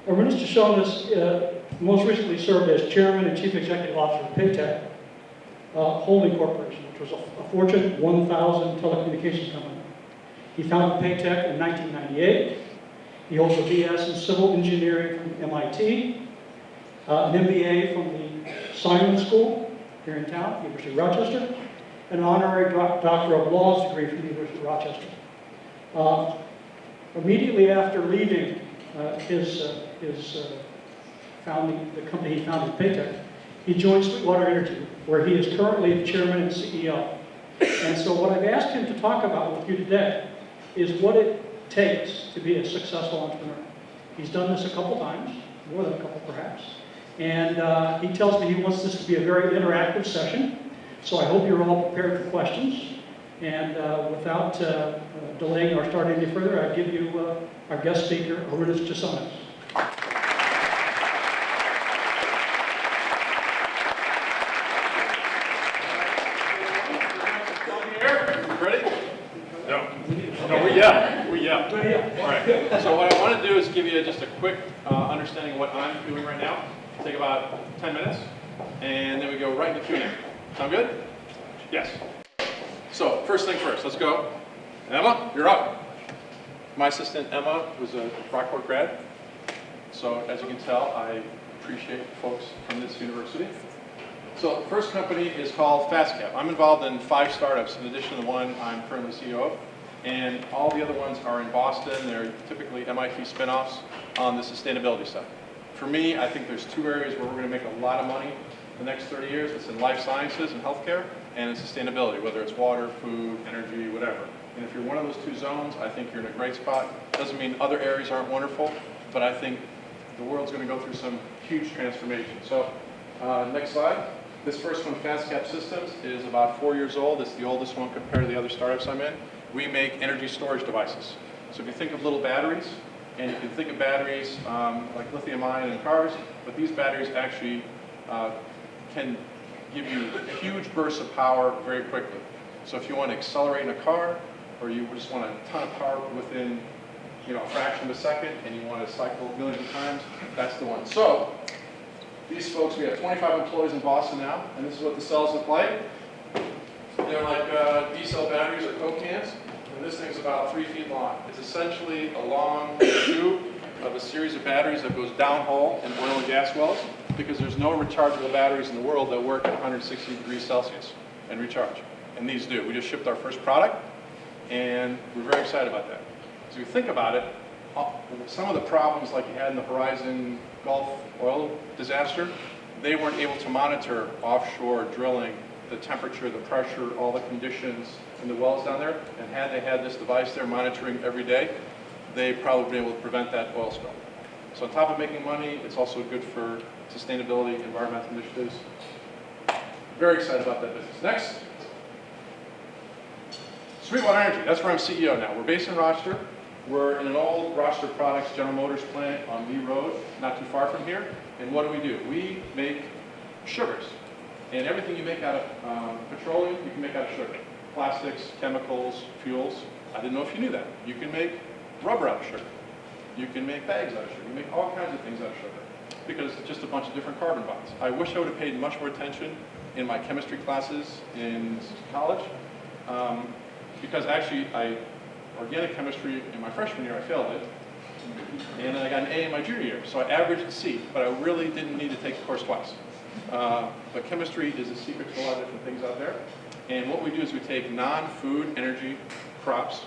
Arunas Chesonis most recently served as Chairman and Chief Executive Officer of PAETEC Holding Corporation, which was a Fortune 1000 telecommunications company. He founded PAETEC in 1998. He holds a BS in Civil Engineering from MIT, an MBA from the Simon School here in town, University of Rochester, and an honorary Doctor of Laws degree from the University of Rochester. Immediately after leaving the company he founded, PAETEC, he joined Sweetwater Energy, where he is currently the chairman and CEO. And so what I've asked him to talk about with you today is what it takes to be a successful entrepreneur. He's done this a couple times, more than a couple perhaps, and he tells me he wants this to be a very interactive session, so I hope you're all prepared for questions. And without delaying or starting any further, I give you our guest speaker, Arunas Chesonis. All right. So what I want to do is give you just a quick understanding of what I'm doing right now. Take about 10 minutes, and then we go right into Q&A. Sound good? Yes. So first thing first, let's go. Emma, you're up. My assistant Emma was a Brockport grad, so as you can tell, I appreciate folks from this university. So the first company is called FastCap. I'm involved in 5 startups in addition to the one I'm currently CEO of. And all the other ones are in Boston. They're typically MIT spinoffs on the sustainability side. For me, I think there's 2 areas where we're going to make a lot of money the next 30 years. It's in life sciences and healthcare, and in sustainability, whether it's water, food, energy, whatever. And if you're one of those 2 zones, I think you're in a great spot. Doesn't mean other areas aren't wonderful, but I think the world's going to go through some huge transformation. So next slide. This first one, FastCap Systems, is about 4 years old. It's the oldest one compared to the other startups I'm in. We make energy storage devices. So if you think of little batteries, and you can think of batteries like lithium-ion in cars, but these batteries actually can give you huge bursts of power very quickly. So if you want to accelerate in a car, or you just want a ton of power within a fraction of a second, and you want to cycle millions of times, that's the one. So these folks, we have 25 employees in Boston now, and this is what the cells look like. They're like D-cell batteries or Coke cans, and this thing's about 3 feet long. It's essentially a long tube of a series of batteries that goes downhole in oil and gas wells, because there's no rechargeable batteries in the world that work at 160 degrees Celsius and recharge. And these do. We just shipped our first product, and we're very excited about that. So if you think about it, some of the problems like you had in the Horizon Gulf oil disaster, they weren't able to monitor offshore drilling, the temperature, the pressure, all the conditions in the wells down there. And had they had this device there monitoring every day, they'd probably been able to prevent that oil spill. So on top of making money, it's also good for sustainability, environmental initiatives. Very excited about that business. Next. Sweetwater Energy, that's where I'm CEO now. We're based in Rochester. We're in an old Rochester Products General Motors plant on Lee Road, not too far from here. And what do? We make sugars. And everything you make out of petroleum, you can make out of sugar. Plastics, chemicals, fuels. I didn't know if you knew that. You can make rubber out of sugar. You can make bags out of sugar. You can make all kinds of things out of sugar, because it's just a bunch of different carbon bonds. I wish I would have paid much more attention in my chemistry classes in college, because actually organic chemistry in my freshman year, I failed it. And then I got an A in my junior year, so I averaged a C, but I really didn't need to take the course twice. But chemistry is a secret to a lot of different things out there. And what we do is we take non-food energy crops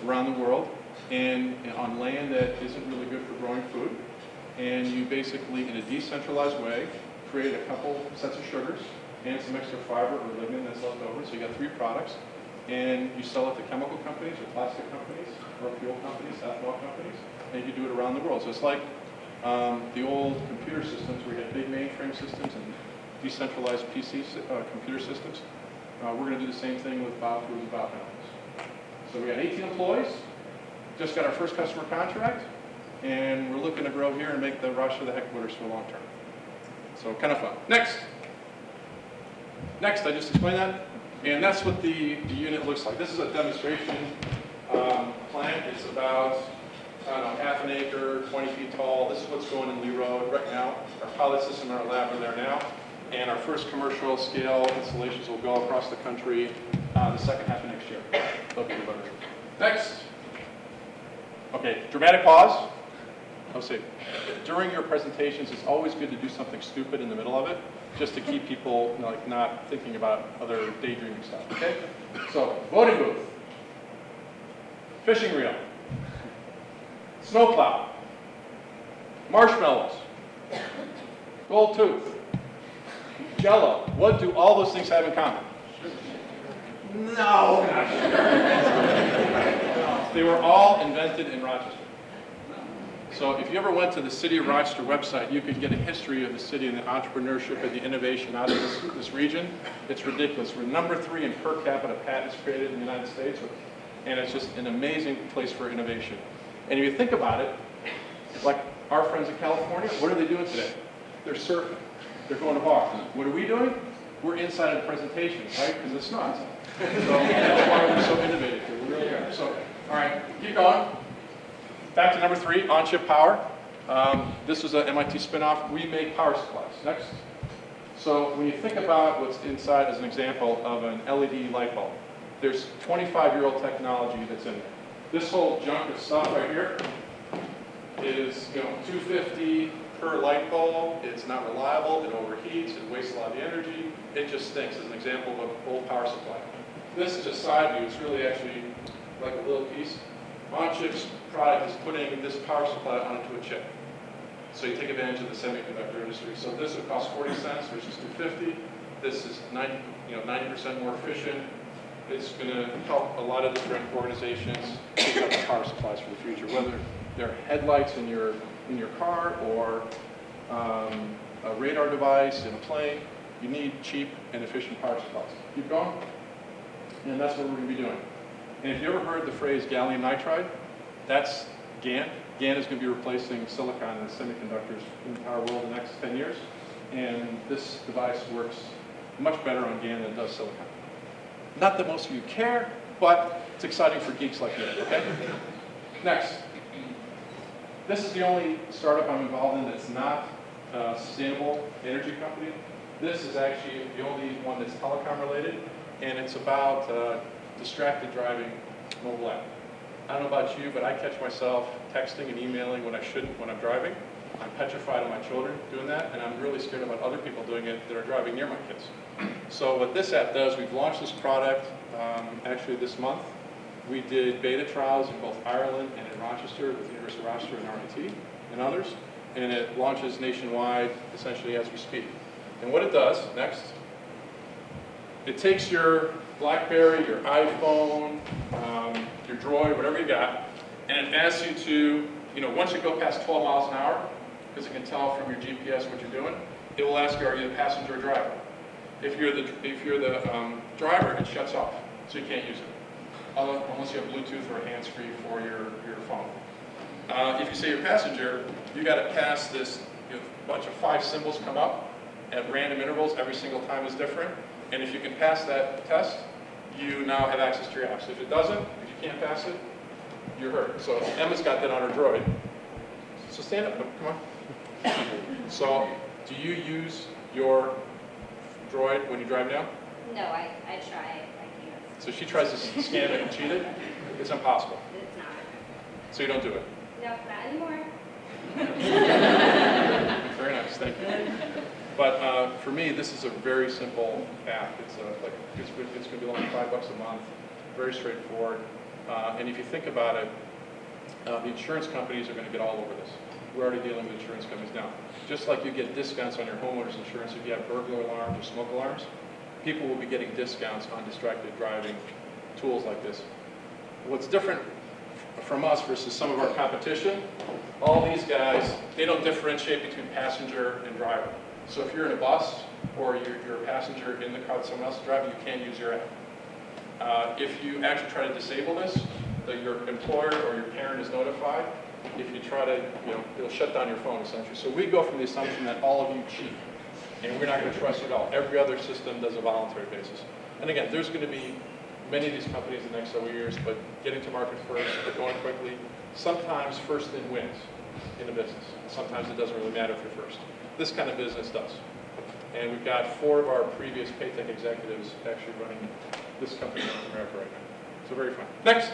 around the world, and on land that isn't really good for growing food, and you basically, in a decentralized way, create a couple sets of sugars and some extra fiber or lignin that's left over. So you got 3 products, and you sell it to chemical companies or plastic companies or fuel companies, ethanol companies, and you do it around the world. So it's like the old computer systems where you had big mainframe systems and decentralized PC computer systems. We're going to do the same thing with biofoods and biochemicals. So we got 18 employees, just got our first customer contract, and we're looking to grow here and make the Rochester the headquarters for the long term. So kind of fun. Next, I just explained that, and that's what the unit looks like. This is a demonstration plant. It's about I don't know, half an acre, 20 feet tall. This is what's going in Lee Road right now. Our pilot system in our lab are there now. And our first commercial scale installations will go across the country the second half of next year. They'll be delivered. Next. Okay, dramatic pause. I'll say, during your presentations, it's always good to do something stupid in the middle of it, just to keep people like not thinking about other daydreaming stuff, okay? So, voting booth, fishing reel, snowplow, marshmallows, gold tooth, Jello. What do all those things have in common? No, not sure. They were all invented in Rochester. So if you ever went to the City of Rochester website, you could get a history of the city and the entrepreneurship and the innovation out of this region. It's ridiculous. We're #3 in per capita patents created in the United States, and it's just an amazing place for innovation. And if you think about it, like our friends in California, what are they doing today? They're surfing. They're going to bars. What are we doing? We're inside of presentations, right? Because it's not. So that's why we're so innovative here. We really are. So, all right, keep going. Back to #3, on-chip power. This was an MIT spinoff. We make power supplies. Next. So when you think about what's inside as an example of an LED light bulb, there's 25-year-old technology that's in there. This whole junk of stuff right here is $250 per light bulb. It's not reliable. It overheats. It wastes a lot of the energy. It just stinks as an example of an old power supply. This is a side view. It's really actually like a little piece. On-chip's product is putting this power supply onto a chip. So you take advantage of the semiconductor industry. So this would cost 40 cents versus 250. This is 90% more efficient. It's going to help a lot of different organizations pick up power supplies for the future, whether they're headlights in your car or a radar device in a plane. You need cheap and efficient power supplies. Keep going. And that's what we're going to be doing. And if you ever heard the phrase gallium nitride, that's GaN. GaN is going to be replacing silicon in semiconductors in the power world in the next 10 years. And this device works much better on GaN than it does silicon. Not that most of you care, but it's exciting for geeks like me, okay? Next. This is the only startup I'm involved in that's not a sustainable energy company. This is actually the only one that's telecom related, and it's about distracted driving mobile app. I don't know about you, but I catch myself texting and emailing when I shouldn't when I'm driving. I'm petrified of my children doing that, and I'm really scared about other people doing it that are driving near my kids. So what this app does, we've launched this product actually this month. We did beta trials in both Ireland and in Rochester with the University of Rochester and RIT and others, and it launches nationwide essentially as we speak. And what it does, next, it takes your BlackBerry, your iPhone, your Droid, whatever you got, and it asks you to, once you go past 12 miles an hour, because it can tell from your GPS what you're doing, it will ask you, are you the passenger or driver? If you're the driver, it shuts off, so you can't use it, unless you have Bluetooth or a hands-free for your phone. If you say you're a passenger, you got to pass this bunch of 5 symbols come up at random intervals. Every single time is different. And if you can pass that test, you now have access to your apps. If it doesn't, if you can't pass it, you're hurt. So Emma's got that on her Droid. So stand up, come on. So do you use your Droid when you drive now? No, I try. I can't. So she tries to scam it and cheat it? It's impossible. It's not. So you don't do it? No, not anymore. Very nice, thank you. But for me, this is a very simple app. It's going to be only $5 a month, very straightforward. And if you think about it, the insurance companies are going to get all over this. We're already dealing with insurance companies now. Just like you get discounts on your homeowner's insurance if you have burglar alarms or smoke alarms, people will be getting discounts on distracted driving tools like this. What's different from us versus some of our competition, all these guys, they don't differentiate between passenger and driver. So if you're in a bus or you're a passenger in the car that someone else is driving, you can't use your app. If you actually try to disable this, your employer or your parent is notified. If you try to, it'll shut down your phone essentially. So we go from the assumption that all of you cheat, and we're not going to trust you at all. Every other system does a voluntary basis. And again, there's going to be many of these companies in the next several years, but getting to market first, going quickly. Sometimes first in wins in a business. Sometimes it doesn't really matter if you're first. This kind of business does. And we've got 4 of our previous PAETEC executives actually running this company in North America right now. So very fun. Next.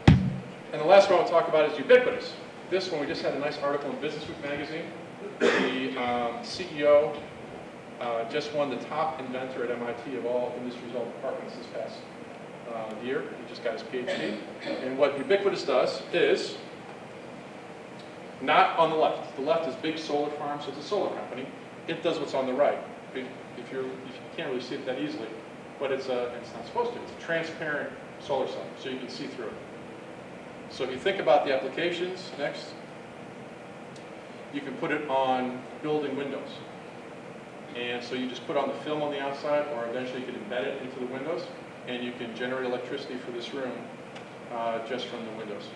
And the last one I'll talk about is ubiquitous. This one, we just had a nice article in Business Week magazine. The CEO just won the top inventor at MIT of all industries, all departments this past year. He just got his PhD. And what ubiquitous does is, not on the left. The left is big solar farm, so it's a solar company. It does what's on the right. If you can't really see it that easily, but it's not supposed to. It's a transparent solar cell, so you can see through it. So if you think about the applications, next, you can put it on building windows. And so you just put on the film on the outside, or eventually you can embed it into the windows, and you can generate electricity for this room just from the windows.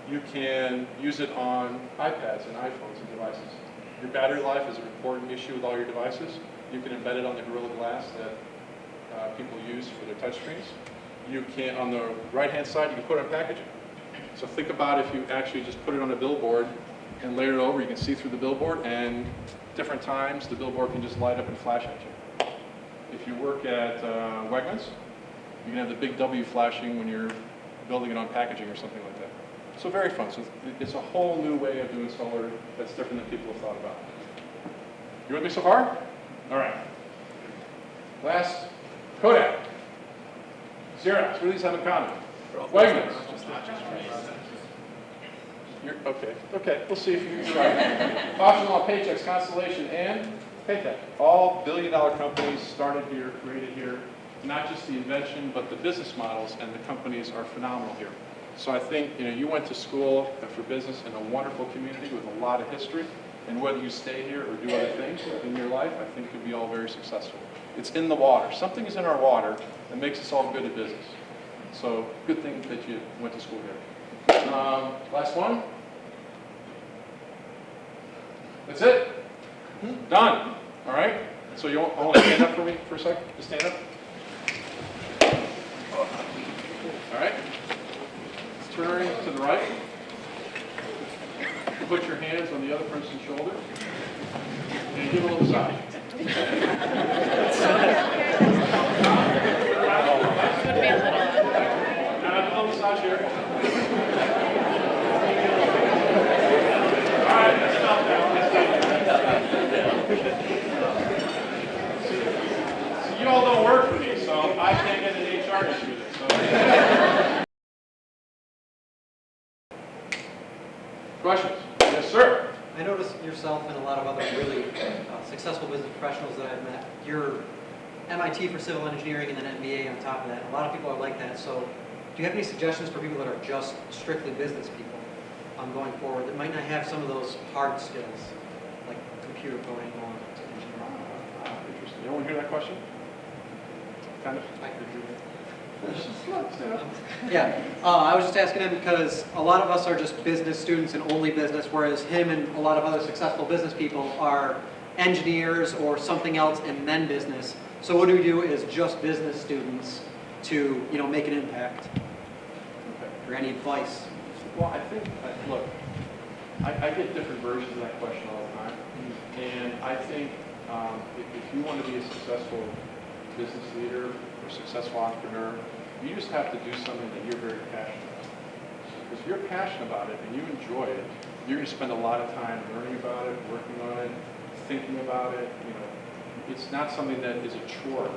You can use it on iPads and iPhones and devices. Your battery life is an important issue with all your devices. You can embed it on the Gorilla Glass that people use for their touchscreens. You can, on the right-hand side, you can put it on packaging. So think about if you actually just put it on a billboard and layer it over, you can see through the billboard, and different times the billboard can just light up and flash at you. If you work at Wegmans, you can have the big W flashing when you're building it on packaging or something like that. So very fun. So it's a whole new way of doing solar that's different than people have thought about. You with me so far? All right. Last, Kodak. Xerox. What do these have in common? Wegmans. Okay. Okay. We'll see if you can survive. Optional Paychex, Constellation, and PAETEC. All billion-dollar companies started here, created here. Not just the invention, but the business models and the companies are phenomenal here. So I think you went to school for business in a wonderful community with a lot of history, and whether you stay here or do other things in your life, I think you'll be all very successful. It's in the water. Something is in our water that makes us all good at business. So good thing that you went to school here. Last one. That's it. Done. All right. So you want to stand up for me for a second? Just stand up. All right. Turn to the right. Put your hands on the other person's shoulder. And give a little massage. A little massage here. All right, let's stop now. So you all don't work for me, so I can't get an HR issue with it. So. Questions? Yes, sir. I noticed yourself and a lot of other really successful business professionals that I've met. You're MIT for civil engineering and then MBA on top of that. A lot of people are like that. So do you have any suggestions for people that are just strictly business people going forward that might not have some of those hard skills, like computer coding or engineering? Interesting. You want to hear that question? Kind of? I could do it. Yeah. I was just asking him because a lot of us are just business students and only business, whereas him and a lot of other successful business people are engineers or something else and then business. So what do we do as just business students to make an impact? Okay. Or any advice? Well, I think, look, I get different versions of that question all the time. And I think if you want to be a successful business leader or successful entrepreneur, you just have to do something that you're very passionate about. Because if you're passionate about it and you enjoy it, you're going to spend a lot of time learning about it, working on it, thinking about it. It's not something that is a chore.